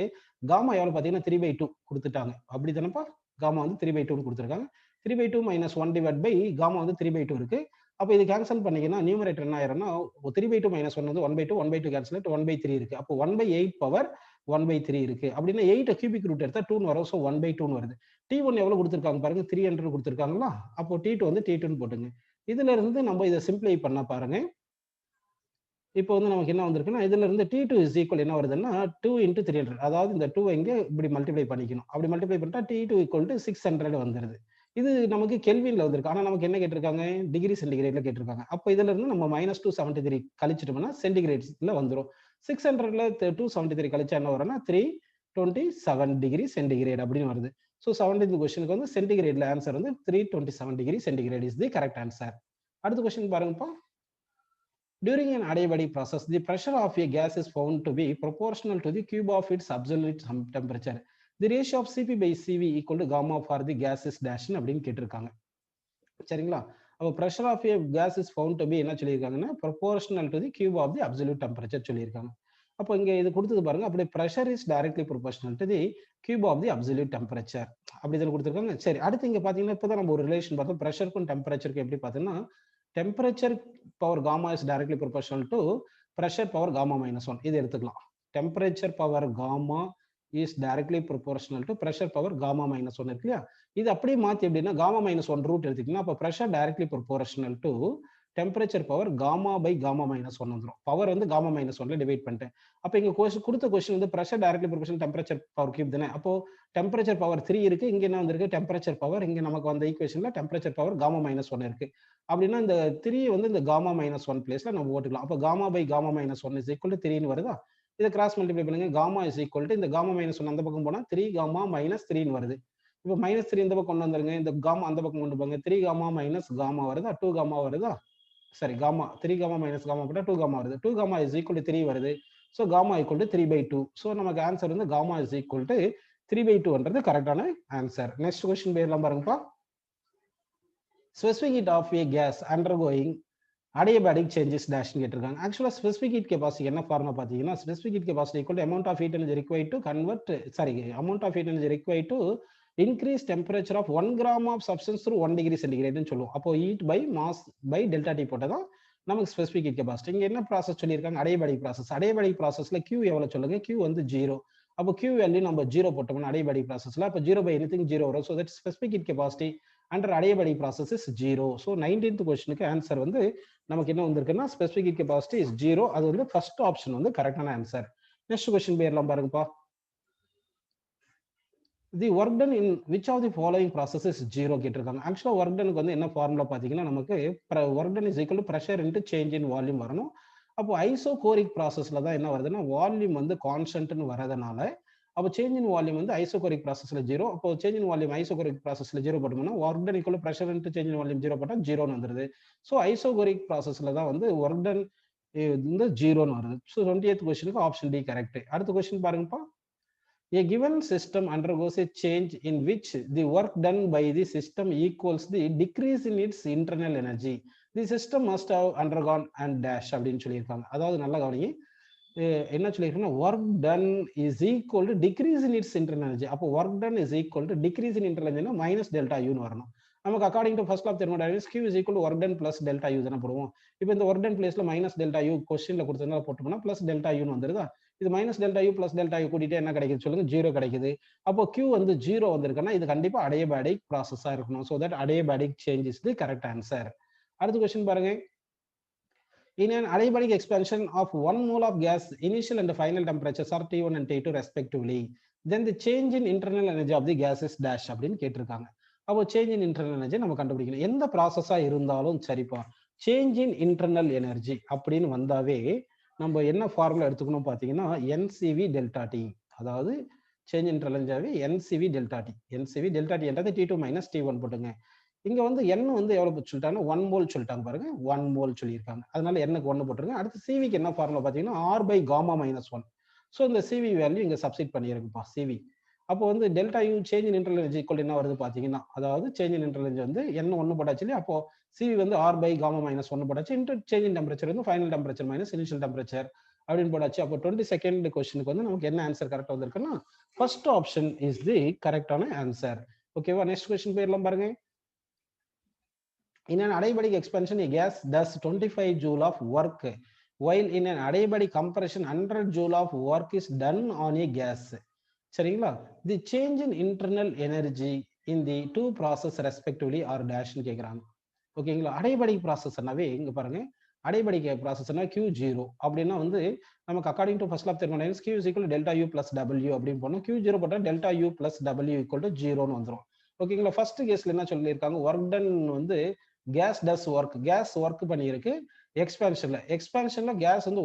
காமா எவ்வளவு பார்த்தீங்கன்னா 3/2 கொடுத்துட்டாங்க. அப்படி தானப்பா? காமா வந்து 3/2ன்னு கொடுத்துருக்காங்க. 3/2 minus one divide by gamma வந்து 3/2 இருக்கு. அப்போ இது கேன்சல் பண்ணீங்கன்னா நியூமரேட்டர் என்ன ஆயிரும்னா 3/2 மைனஸ் ஒன் வந்து 1/2 1/2 கேன்சல் 1/3 இருக்கு. அப்போ 1/8 பவர் 1/3 இருக்கு. அப்படின்னா 8 கியூபிக் ரூட் எடுத்தா 2 வரும். ஸோ 1/2 வருது. T1 எவ்வளவு கொடுத்துருக்காங்க பாருங்க, 300 கொடுத்துருக்காங்களா? அப்போ T2 வந்து T2ன்னு போட்டுங்க. இதுல இருந்து நம்ம இதை சிம்பிளை பண்ண பாருங்க. இப்போ வந்து நமக்கு என்ன வந்திருக்குன்னா இதுல இருந்து T2 இஸ் ஈக்குவல் என்ன வருதுன்னா 2 into 300. அதாவது இந்த 2 இங்க இப்படி மல்டிப்ளை பண்ணிக்கணும். அப்படி மல்டிப்ளை பண்ணிட்டா T2 ஈக்குவல் டு 600 வந்துருது. இது நமக்கு கெல்வின்ல வந்திருக்கு. ஆனா நமக்கு என்ன கேட்டிருக்காங்க? டிகிரி சென்டிகிரேட்ல கேட்டிருக்காங்க. அப்ப இதுல இருந்து நம்ம -273 கழிச்சிட்டோம்னா சென்டிகிரேட்ஸ்ல வந்துரும். 600ல 273 கழிச்சா என்ன வரும்னா 327 டிகிரி சென்டிகிரேட் அப்படின்னு வருது. ஸோ 17th கொஸ்டினுக்கு வந்து சென்டிகிரேட்ல ஆன்சர் வந்து 327 degree centigrade is the correct answer. அடுத்த கொஸ்டின் பாருங்கப்பா. During an adiabatic process, the pressure of a gas is found to be proportional to the cube of its absolute temperature. The ratio of Cp by Cv equal to gamma for the gas is dash அப்படின்னு கேட்டிருக்காங்க. சரிங்களா? அப்போ pressure of a gas is found to be என்ன சொல்லியிருக்காங்கன்னா proportional to the cube of the absolute temperature சொல்லியிருக்காங்க. அப்போ இங்க இது கொடுத்தது பாருங்க. அப்படி pressure is directly proportional to the cube of the absolute temperature. அப்படி இதில் கொடுத்துருக்காங்க. சரி, அடுத்து இங்க பாத்தீங்கன்னா இப்பதான் நம்ம ஒரு ரிலேஷன் பார்த்தோம். ப்ரெஷருக்கும் டெம்பரேச்சருக்கும் எப்படி பார்த்தோம்னா temperature power gamma is directly proportional to pressure power gamma minus 1. இது எடுத்துக்கலாம். Temperature power gamma is directly proportional to pressure power gamma minus 1 இருக்கு இல்லையா? இது அப்படியே மாத்தி எப்படின்னா gamma minus 1 ரூட் எடுத்துக்கிட்டீங்கன்னா அப்ப pressure directly proportional to temperature power gamma by gamma minus 1 வந்துரும். பவர் வந்து gamma minus 1ல டிவைட் பண்ணிட்டேன். அப்ப இங்க கொடுத்த கொஸ்டின் வந்து pressure directly proportional temperature power cube தானே. அப்போ temperature power 3 இருக்கு. இங்க என்ன வந்திருக்கு? temperature power இங்க நமக்கு வந்த ஈக்குவேஷன்ல temperature power gamma minus 1 இருக்கு. அப்படின்னா இந்த 3 வந்து இந்த gamma minus 1 பிளேஸ்ல நம்ம போட்டுக்கலாம். அப்ப gamma by gamma minus 1 is equal to 3 ன்னு வருதா? இதை கிராஸ் மல்டிப்ளை பண்ணுங்க. gamma is equal to இந்த gamma minus 1 அந்த பக்கம் போனா 3 gamma minus 3 ன்னு வருது. இப்போ -3 இந்த பக்கம் கொண்டு வந்துருங்க. இந்த gamma அந்த பக்கம் கொண்டு போங்க. 3 gamma minus gamma வருதா? 2 gamma வருதா? சரி, gamma 3 gamma minus gamma போட்டா 2 gamma வருது. 2 gamma is equal to 3 வருது. So gamma equal to 3/2. So நமக்கு ஆன்சர் வந்து gamma is equal to 3/2ன்றது கரெக்டான ஆன்சர். நெக்ஸ்ட் கொஸ்டின் போயிடலாம் பாருங்கப்பா. Specific heat of a gas undergoing adiabatic changes dash கேட்டிருக்காங்க. ஆக்சுவலா ஸ்பெசிபிக் ஹீட் கெபாசிட்டி என்ன ஃபார்முலா பாத்தீங்கன்னா specific heat capacity equal to amount of heat energy required to convert amount of heat energy required to increase temperature of 1 gram of substance through 1 degree centigrade ன்னு சொல்லுவோம். அப்போ heat by mass by delta T போட்டதான் நமக்கு ஸ்பெசிபிக் ஹீட் கெபாசிட்டி. இங்க என்ன ப்ராசஸ் சொல்லியிருக்காங்க? adiabatic process. adiabatic ப்ராசஸ்ல Q எவ்வளவு சொல்லுங்க? Q வந்து 0. அப்போ Q வேல்யூ நம்ம 0 போட்டோம்னா adiabatic ப்ராசஸ்ல அப்போ 0 by anything 0 வரும். So that specific heat capacity under adiabatic process is 0. So 19th கொஸ்டினுக்கு ஆன்சர் வந்து நமக்கு என்ன வந்திருக்குன்னா ஸ்பெசிபிக் ஹீட் கெபாசிட்டி இஸ் 0. அது வந்து ஃபர்ஸ்ட் ஆப்ஷன் வந்து கரெக்டான ஆன்சர். நெக்ஸ்ட் கொஸ்டின் போயிடலாம் பாருங்கப்பா. The work done in which of the following process is 0 கேட்டிருக்காங்க. ஆக்சுவலா ஒர்க் டனுக்கு வந்து என்ன ஃபார்முலா பாத்தீங்கன்னா நமக்கு work done is equal to pressure into change in volume வரணும். அப்போ ஐசோகோரிக் ப்ராசஸ்ல தான் என்ன வருதுன்னா வால்யூம் வந்து கான்ஸ்டன்ட்னு வரதுனால அப்போ சேஞ்ச் இன் வால்யூம் வந்து ஐசோகோரிக் ப்ராசஸ்ல 0. அப்போ சேஞ்ச் இன் வால்யூம் ஐசோகோரிக் ப்ராசஸ்ல 0 போட்டோம்னா work done equal pressure into change in volume 0 போட்டா 0ன்னு வந்துருது. ஸோ ஐசோகோரிக் ப்ராசஸ்ல தான் வந்து ஒர்க் டன் வந்து 0ன்னு வருது. ஸோ 20th கொஸ்டினுக்கு ஆப்ஷன் டி கரெக்ட். அடுத்த கொஸ்டின் பாருங்கப்பா. A given system undergoes a change in which the work done by the system equals the decrease in its internal energy. The system must have undergone and dash அப்படின்னு சொல்லியிருக்காங்க. அதாவது நல்லா கவனிங்க. என்ன சொல்லியிருக்காங்கன்னா work done is equal to decrease in its internal energy. அப்போ work done is equal to decrease in internal energy minus delta U ன்னு வரணும். நமக்கு according to first law of thermodynamics Q is equal to work done plus delta U தானே போடுவோம். இப்போ இந்த work done பிளேஸ்ல மைனஸ் டெல்டா U கொஸ்டின்ல கொடுத்ததுனால போட்டோம்னா பிளஸ் டெல்டா யூன்னு வந்துருதா? இது minus delta you plus delta you கூட்டிட்டு என்ன கிடைக்குது சொல்லுங்க? 0 கிடைக்குது. அப்போ Q வந்து 0 வந்திருக்குன்னா இது கண்டிப்பா அடியபேடிக் ப்ராசஸா இருக்கணும். So that adiabatic change is the correct answer. அடுத்த கொஸ்டின் பாருங்க. In an adiabatic expansion of 1 mole of gas, initial and final temperatures are T1 and T2 respectively. Then the change in internal energy of the gas is dash அப்படின்னு கேட்டிருக்காங்க. அப்போ சேஞ்ச் இன் இன்டர்னல் எனர்ஜி நம்ம கண்டுபிடிக்கணும். எந்த ப்ராசஸா இருந்தாலும் சரிப்பா, சேஞ்ச் இன் இன்டர்னல் எனர்ஜி அப்படின்னு வந்தாவே நம்ம என்ன ஃபார்முலா எடுத்துக்கணும் பார்த்தீங்கன்னா NCV டெல்டா டி. அதாவது change internal energy NCV delta D. NCV delta D என்றது T2 மைனஸ் T1 போட்டுங்க. இங்க வந்து n வந்து எவ்வளவு சொல்லிட்டாங்கன்னா 1 மோல் சொல்லிட்டாங்க பாருங்க. 1 மோல் சொல்லியிருக்காங்க. அதனால n-க்கு 1 போட்டுருங்க. அடுத்து CV-க்கு என்ன ஃபார்முலா பார்த்தீங்கன்னா R by gamma minus 1. So இந்த CV வேல்யூ இங்க சப்ஸ்டிட் பண்ணிருக்குப்பா CV. அப்போ வந்து delta you change in internal energy equal என்ன வருது பார்த்தீங்கன்னா அதாவது சேஞ்ச் இன் இன்டர்னல் எனர்ஜி வந்து n 1 போட்டாச்சு இல்லையா? அப்போ CV வந்து R by gamma minus 1 போட்டாச்சு இன்டு சேஞ்ச் இன் டெம்பரேச்சர் வந்து final temperature minus initial temperature அப்படின்னு போட்டாச்சு. அப்போ 22nd கொஸ்டினுக்கு வந்து நமக்கு என்ன ஆன்சர் கரெக்டா வந்திருக்குன்னா ஃபர்ஸ்ட் ஆப்ஷன் இஸ் தி கரெக்டான ஆன்சர். ஓகேவா? நெக்ஸ்ட் கொஸ்டின் போயிடலாம் பாருங்க. In an adiabatic expansion, a gas does 25 joule of work, while in an adiabatic compression, 100 joule of work is done on a gas. சரிங்களா? The change in internal energy in the two process respectively are dash ன்னு கேக்குறாங்க. ஓகேங்களா? adiabatic process னாவே இங்க பாருங்க அடைபடிக்க ப்ராசஸ்னா Q0 அப்படின்னா வந்து நமக்கு according to first law thermodynamics Q is equal to delta U plus W அப்படின்னு போனோம். Q0 போட்டா delta U plus W equal to 0ன்னு வந்துரும். ஓகேங்களா? ஃபர்ஸ்ட் கேஸ்ல என்ன சொல்லியிருக்காங்க, ஒர்க் டன் வந்து கேஸ் டஸ் ஒர்க், கேஸ் ஒர்க் பண்ணியிருக்கு எக்ஸ்பான்ஷன்ல கேஸ் வந்து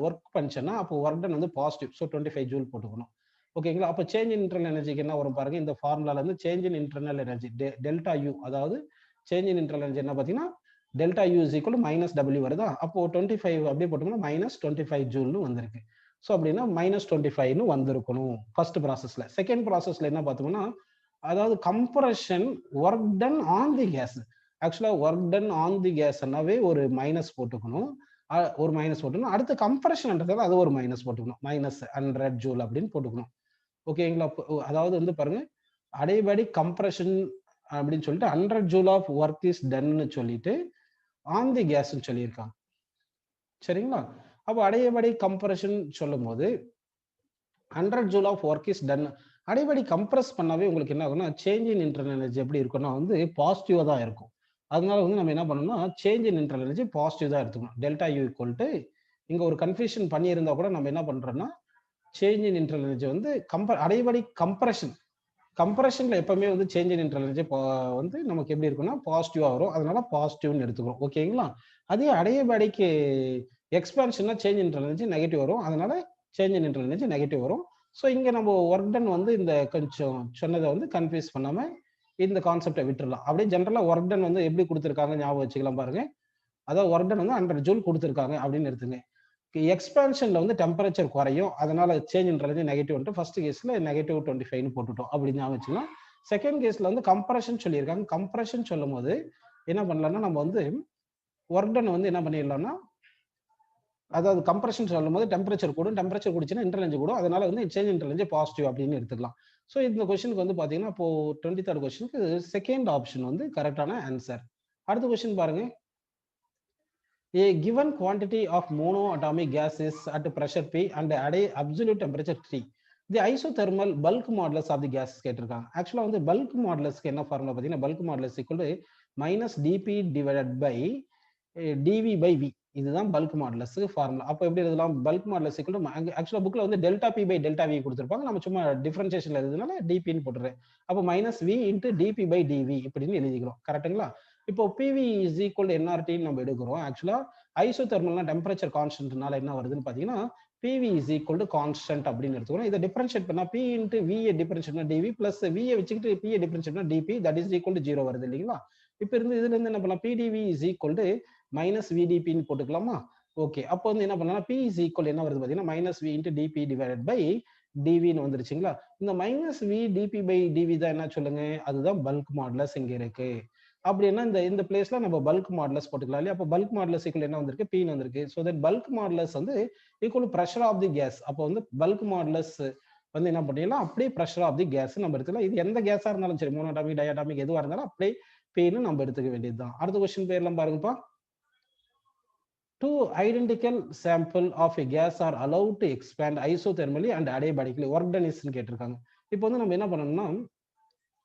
ஒர்க் பண்ணுச்சுன்னா அப்போ ஒர்க் டன் வந்து பாசிட்டிவ். ஸோ 25 ஜூல் போட்டுக்கணும். ஓகேங்களா? அப்போ சேஞ்ச் இன் இன்டர்னல் எனர்ஜிக்கு என்ன வரும் பாருங்க, இந்த ஃபார்முலால இருந்து change in internal energy delta you, அதாவது சேஞ்ச் இன் இன்டர்னல் எனர்ஜி என்ன பார்த்தீங்கன்னா delta U is equal minus W வருதா, அப்போ 25 அப்படியே போட்டோம்னா மைனஸ் 25 ஜூல்னு வந்திருக்கு. ஸோ அப்படின்னா மைனஸ் 25ன்னு வந்திருக்கணும் ஃபர்ஸ்ட் ப்ராசஸ்ல. செகண்ட் ப்ராசஸ்ல என்ன பார்த்தோம்னா, அதாவது compression work done on the gas. ஆக்சுவலா ஒர்க் டன் ஆன் தி கேஸ்னாவே ஒரு மைனஸ் போட்டுக்கணும், ஒரு மைனஸ் போட்டுக்கணும். அடுத்து கம்ப்ரஷன்ன்றதால அது ஒரு மைனஸ் போட்டுக்கணும், மைனஸ் 100 ஜூல் அப்படின்னு போட்டுக்கணும். ஓகேங்களா? அதாவது வந்து பாருங்க, அடைபடி கம்ப்ரஷன் அப்படின்னு சொல்லிட்டு 100 ஜூல் ஆஃப் ஒர்க் இஸ் டன்னு சொல்லிட்டு ஆன் தி கேஸ்ன்னு சொல்லியிருக்காங்க. சரிங்களா? அப்போ அடைபடி கம்ப்ரஷன் சொல்லும் போது 100 joule of work is done. Adiabatic compress பண்ணாவே உங்களுக்கு என்ன ஆகும்னா சேஞ்ச் இன் இன்டர்னல் எனர்ஜி எப்படி இருக்கும்னா வந்து பாசிட்டிவா தான் இருக்கும். அதனால வந்து நம்ம என்ன பண்ணணும்னா change in internal energy positive தான் எடுத்துக்கணும். டெல்டா யூ ஈக்குவல் டு, இங்க ஒரு கன்ஃபியூஷன் பண்ணியிருந்தா கூட நம்ம என்ன பண்றோம்னா சேஞ்ச் இன் இன்டர்னல் எனர்ஜி வந்து அடைபடி கம்ப்ரஷன்ல எப்பவுமே வந்து சேஞ்ச் இன் இன்டர்னல் எனர்ஜி வந்து நமக்கு எப்படி இருக்கும்னா பாசிட்டிவா வரும். அதனால பாசிட்டிவ்னு எடுத்துக்கிறோம். ஓகேங்களா? அதே அடைபடிக்கு எக்ஸ்பான்ஷன்னா change in internal energy negative வரும். அதனால change in internal energy negative வரும். ஸோ இங்க நம்ம ஒர்க் டன் வந்து இந்த கொஞ்சம் சொன்னதை வந்து கன்ஃபியூஸ் பண்ணாம இந்த கான்செப்டை விட்டுறலாம். அப்படியே ஜென்ரலா ஒர்க் டன் வந்து எப்படி கொடுத்துருக்காங்க ஞாபகம் வச்சுக்கலாம் பாருங்க. அதாவது ஒர்க் டன் வந்து 100 ஜூல் கொடுத்துருக்காங்க அப்படின்னு எடுத்துங்க. எக்ஸ்பான்ஷன்ல வந்து டெம்பரேச்சர் குறையும், அதனால சேஞ்ச் இன்றது நெகட்டிவ் வந்து ஃபர்ஸ்ட் கேஸ்ல நெகட்டிவ் 25ன்னு போட்டுட்டோம் அப்படின்னு ஞாபகம் வச்சுக்கலாம். செகண்ட் கேஸ்ல வந்து கம்ப்ரஷன் சொல்லியிருக்காங்க. கம்ப்ரஷன் சொல்லும் போது என்ன பண்ணலாம்னா நம்ம வந்து ஒர்க் டன் வந்து என்ன பண்ணிடலாம்னா, அதாவது கம்ப்ரஷன் சொல்லும் போது டெம்பரேச்சர் கூடும், டெம்பரேச்சர் கூடுச்சுன்னா இன்டர்னல் எனர்ஜி கூடும், அதனால வந்து சேஞ்ச் இன்டர்னல் எனர்ஜி பாசிட்டிவ் அப்படின்னு எடுத்துக்கலாம். ஸோ இந்த கொஸ்டினுக்கு வந்து பாத்தீங்கன்னா இப்போ 23rd கொஸ்டினுக்கு செகண்ட் ஆப்ஷன் வந்து கரெக்டான ஆன்சர். அடுத்த கொஸ்டின் பாருங்க. A given quantity of monoatomic gas is at pressure P and at a absolute temperature T. The isothermal bulk modulus of the gas கேட்டிருக்காங்க. ஆக்சுவலா வந்து பல்க் மாடுலஸ்க்கு என்ன ஃபார்முலா பார்த்தீங்கன்னா bulk modulus equal to minus dP divided by dV by V. இதுதான் பல்க் மாடுலஸ்க்கு ஃபார்முலா. அப்போ எப்படி எழுதலாம், பல்க் மாடுலஸ் ஈக்குவல் டு ஆக்சுவலா புக்ல வந்து delta P by delta V கொடுத்துருப்பாங்க, நம்ம சும்மா டிஃபரன்சியேஷன்ல எழுதுனால டிபின்னு போட்டுறேன். அப்போ minus V into dP by dV இப்படின்னு எழுதிக்கிறோம். கரெக்டுங்களா? இப்போ பிவி இஸ் ஈக்குவல் டு என்ஆர்டின்னு நம்ம எடுக்கிறோம். ஆக்சுவலா ஐசோதெர்மல்னா டெம்பரேச்சர் கான்ஸ்டன்ட்னால என்ன வருதுன்னு பாத்தீங்கன்னா PV is equal to constant அப்படின்னு எடுத்துக்கிறோம். இதை டிஃபரன்ஷியேட் பண்ணா பி இன்ட்டு விஏ டிஃபரன்ஷியேட்னா டிவி பிளஸ் விஏ வச்சுக்கிட்டு பிஏ டிஃபரன்ஷியேட்னா dP that is equal to 0 வருது இல்லைங்களா? இப்போ இருந்து இதுல இருந்து என்ன பண்ணலாம், PdV is equal to minus விடிபின்னு போட்டுக்கலாமா? ஓகே, அப்போ வந்து என்ன பண்ணலாம், பி இஸ் ஈக்குவல் என்ன வருது பாத்தீங்கன்னா minus V into dP divided by டிவின்னு வந்துருச்சுங்களா? இந்த minus V dP by dV தான் என்ன சொல்லுங்க, அதுதான் பல்க் மாடுலஸ் இங்க இருக்கு. அப்படின்னா இந்த பிளேஸ்ல நம்ம பல்க் மாடுலஸ் போட்டுக்கலாம் இல்லையா? அப்போ பல்க் மாடுலஸ் ஈக்குவல் என்ன வந்திருக்கு, பீன்னு வந்திருக்கு. ஸோ தட் பல்க் மாடுலஸ் வந்து equal pressure of the gas. அப்போ வந்து பல்க் மாடுலஸ் வந்து என்ன பண்ணிடலாம், அப்படியே பிரஷர் ஆஃப் தி கேஸ் நம்ம எடுத்துக்கலாம். இது எந்த கேஸா இருந்தாலும் சரி, மோனோடாமிக் டயாடாமிக் எதுவா இருந்தாலும் அப்படியே பீன்னு நம்ம எடுத்துக்க வேண்டியதுதான். அடுத்த கொஸ்டின் பேர்லாம் பாருங்கப்பா. Two identical sample of a gas are allowed to expand isothermally and adiabatically. Work done is கேட்டிருக்காங்க. இப்போ வந்து நம்ம என்ன பண்ணணும்னா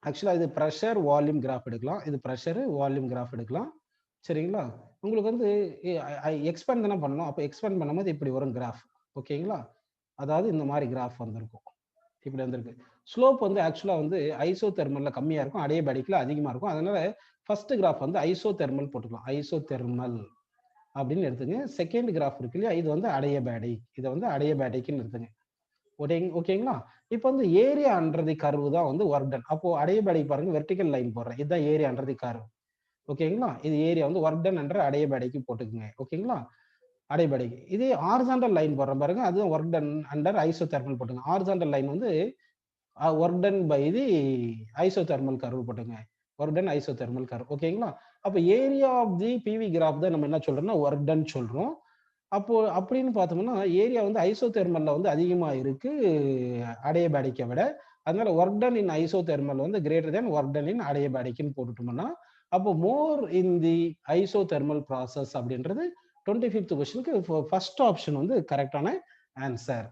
ஆக்சுவலா இது ப்ரெஷர் வால்யூம் கிராஃப் எடுக்கலாம், இது ப்ரெஷர் வால்யூம் கிராஃப் எடுக்கலாம். சரிங்களா? உங்களுக்கு வந்து எக்ஸ்பேண்ட் தானே பண்ணணும். அப்போ எக்ஸ்பேண்ட் பண்ணும்போது இப்படி வரும் கிராஃப். ஓகேங்களா? அதாவது இந்த மாதிரி கிராஃப் வந்திருக்கும், இப்படி வந்திருக்கு. ஸ்லோப் வந்து ஆக்சுவலா வந்து ஐசோதெர்மல்ல கம்மியா இருக்கும், அடியபடிக்கல அதிகமா இருக்கும். அதனால ஃபர்ஸ்ட் கிராஃப் வந்து ஐசோதெர்மல் போட்டுக்கலாம், ஐசோதெர்மல் அப்படின்னு எடுத்துங்க. செகண்ட் கிராஃப் இருக்கு இல்லையா, இது வந்து அடையபேடிக், இதை வந்து அடையபேடிக்னு எடுத்துங்க. ஓகேங்களா? இப்போ வந்து ஏரியா அண்டர் தி கர்வ் தான் வந்து ஒர்க் டன். அப்போ அடையபேடிக் பாருங்க, வெர்டிகல் லைன் போடுறேன், இதுதான் ஏரியா அண்டர் தி கர்வ். ஓகேங்களா? இது ஏரியா வந்து ஒர்க் டன் அண்டர் அடையபேடிக்கு போட்டுக்குங்க. ஓகேங்களா? அடையபேடிக். இதே ஹாரிசான்டல் லைன் போடுறேன் பாருங்க, அதுதான் ஒர்க் டன் அண்டர் ஐசோதெர்மல் போட்டுங்க. ஹாரிசான்டல் லைன் வந்து work done by the isothermal curve போட்டுங்க. Work done isothermal curve. ஓகேங்களா? அப்போ area of the PV graph தான் நம்ம என்ன சொல்றோம்னா ஒர்க் டன் சொல்றோம். அப்போ அப்படின்னு பார்த்தோம்னா ஏரியா வந்து ஐசோதெர்மல்ல வந்து அதிகமா இருக்கு அடையபேடிக்கை விட. அதனால ஒர்க் டன் இன் ஐசோதெர்மல் வந்து greater than work done in அடையபேடிக்னு போட்டுட்டோம்னா அப்போ மோர் இன் தி ஐசோதெர்மல் ப்ராசஸ் அப்படின்றது 25th கொஸ்டினுக்கு ஃபர்ஸ்ட் ஆப்ஷன் வந்து கரெக்டான ஆன்சர்.